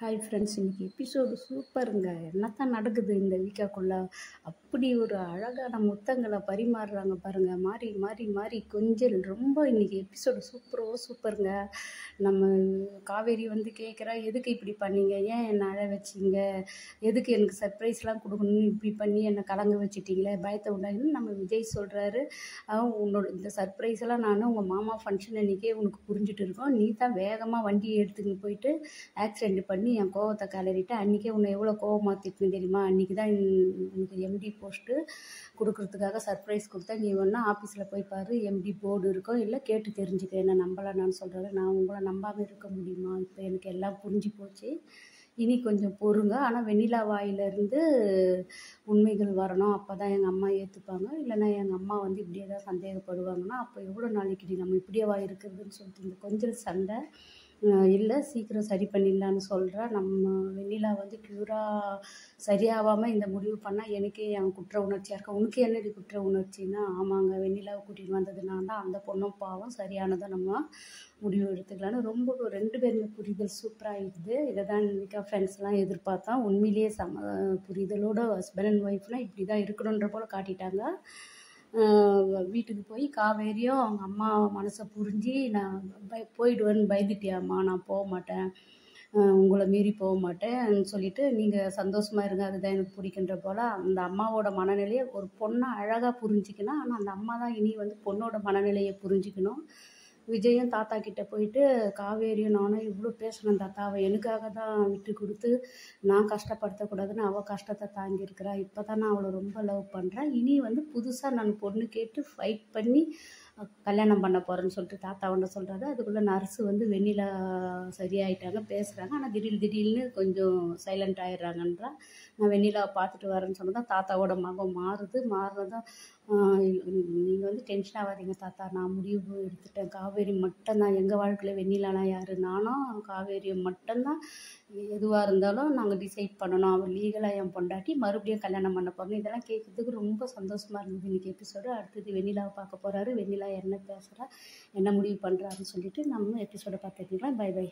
Hi friends, இன்றைக்கி episode சூப்பருங்க. என்னத்தான் நடக்குது இந்த வீக்காக்குள்ளே? அப்படி ஒரு அழகான முத்தங்களை பரிமாறுறாங்க பாருங்கள். மாறி மாறி மாறி கொஞ்சல் ரொம்ப இன்றைக்கி எபிசோடு சூப்பருங்க. நம்ம காவேரி வந்து கேட்குறா, எதுக்கு இப்படி பண்ணீங்க, ஏன் என்னை அழ வச்சிங்க, எதுக்கு எனக்கு சர்ப்ரைஸ்லாம் கொடுக்கணும்னு இப்படி பண்ணி என்னை கலங்க வச்சுட்டிங்களே, பயத்தை உண்டாயின்னு நம்ம விஜய் சொல்கிறாரு. உன்னோட இந்த சர்ப்ரைஸ் எல்லாம் நான் உங்கள் மாமா ஃபங்க்ஷன் அன்றைக்கே உனக்கு புரிஞ்சுட்டு இருக்கோம். நீ தான் வேகமாக வண்டியை எடுத்துக்கின்னு போயிட்டு ஆக்சிடெண்ட் பண்ணி என் கோவத்தை கிளறிட்டு அன்றைக்கே உன்னை எவ்வளோ கோவமாக திட்டுன்னு தெரியுமா? அன்றைக்கி தான் உனக்கு எம்டி போஸ்ட்டு கொடுக்குறதுக்காக சர்ப்ரைஸ் கொடுத்தேன். நீ ஒன்றா ஆஃபீஸில் போய் பாரு, எம்டி போர்டு இருக்கோ, இல்லை கேட்டு தெரிஞ்சுக்க, என்ன நம்பலான்னு சொல்கிறாரு. நான் உங்களை நம்பாமல் இருக்க முடியுமா? இப்போ எனக்கு எல்லாம் புரிஞ்சு போச்சு. இனி கொஞ்சம் பொறுங்க. ஆனால் வெண்ணிலா வாயிலிருந்து உண்மைகள் வரணும். அப்போ தான் எங்கள் அம்மா ஏற்றுப்பாங்க. இல்லைன்னா எங்கள் அம்மா வந்து இப்படியே தான் சந்தேகப்படுவாங்கன்னா அப்போ எவ்வளோ நாளைக்கு நம்ம இப்படியேவா இருக்கிறதுன்னு சொல்லிட்டு இந்த கொஞ்சம் சண்டை இல்லை, சீக்கிரம் சரி பண்ணிடலான்னு சொல்கிறா. நம்ம வெண்ணிலா வந்து க்யூராக சரியாகாமல் இந்த முடிவு பண்ணால் எனக்கே என் குற்ற உணர்ச்சியாக இருக்கும். உனக்கு என்னடி குற்ற உணர்ச்சின்னா, ஆமாங்க, வெண்ணிலாவை கூட்டிகிட்டு வந்தது நான் தான், அந்த பொண்ணும் பாவம், சரியானதை நம்ம முடிவு எடுத்துக்கலான்னு ரொம்ப 2 பேருமே புரிதல் சூப்பராகிடுது. இதை தான் இன்றைக்கா ஃப்ரெண்ட்ஸ்லாம் எதிர்பார்த்தா. உண்மையிலேயே புரிதலோட ஹஸ்பண்ட் அண்ட் ஒய்ஃப்னால் இப்படி தான் இருக்கணுன்ற போல் காட்டிட்டாங்க. வீட்டுக்கு போய் காவேரியும் அவங்க அம்மா மனசை புரிஞ்சு, நான் போயிடுவேன்னு பயந்துட்டியாம்மா, நான் போக மாட்டேன், உங்களை மீறி போக மாட்டேன்னு சொல்லிட்டு நீங்கள் சந்தோஷமாக இருங்க, அதுதான் எனக்கு பிடிக்குன்ற போல் அந்த அம்மாவோட மனநிலையை ஒரு பொண்ணை அழகாக புரிஞ்சிக்கணும். ஆனால் அந்த அம்மா தான் இனி வந்து பொண்ணோட மனநிலையை புரிஞ்சிக்கணும். விஜயும் தாத்தா கிட்டே போயிட்டு, காவேரியும் நானும் இவ்வளோ பேசணும் தாத்தா, அவள் எனக்காக தான் விட்டு கொடுத்து நான் கஷ்டப்படுத்தக்கூடாதுன்னு அவள் கஷ்டத்தை தாங்கியிருக்கிறா. இப்போ தான் நான் அவளை ரொம்ப லவ் பண்ணுறேன். இனி வந்து புதுசாக நான் பொண்ணு கேட்டு ஃபைட் பண்ணி கல்யாணம் பண்ண போகிறேன்னு சொல்லிட்டு தாத்தா ஒன்று சொல்கிறாரு. அதுக்குள்ளே நர்ஸு வந்து வெண்ணிலா சரியாயிட்டாங்க, பேசுகிறாங்க. ஆனால் திடீர்னு கொஞ்சம் சைலண்ட் ஆகிடுறாங்கன்றா. நான் வெண்ணிலாவை பார்த்துட்டு வரேன்னு சொன்னதான் தாத்தாவோட மகம் மாறுனதும் நீங்கள் வந்து டென்ஷன் ஆகாதீங்க தாத்தா, நான் முடிவு எடுத்துட்டேன். காவேரி மட்டும்தான் எங்கள் வாழ்க்கையில், வெண்ணிலாலாம் யார், நானும் காவேரியை மட்டும்தான் எதுவாக இருந்தாலும் நாங்கள் டிசைட் பண்ணணும். அவள் லீகலாக என் பொண்டாட்டி, மறுபடியும் கல்யாணம் பண்ண போகிறோம். இதெல்லாம் கேட்குறதுக்கு ரொம்ப சந்தோஷமாக இருந்தது இன்றைக்கி எபிசோடு. அடுத்தது வெண்ணிலாவை பார்க்க போகிறாரு. வெண்ணிலா என்ன பேசுகிறா, என்ன முடிவு பண்ணுறாருன்னு சொல்லிட்டு நம்ம எபிசோடை பார்த்துக்கலாம். Bye by.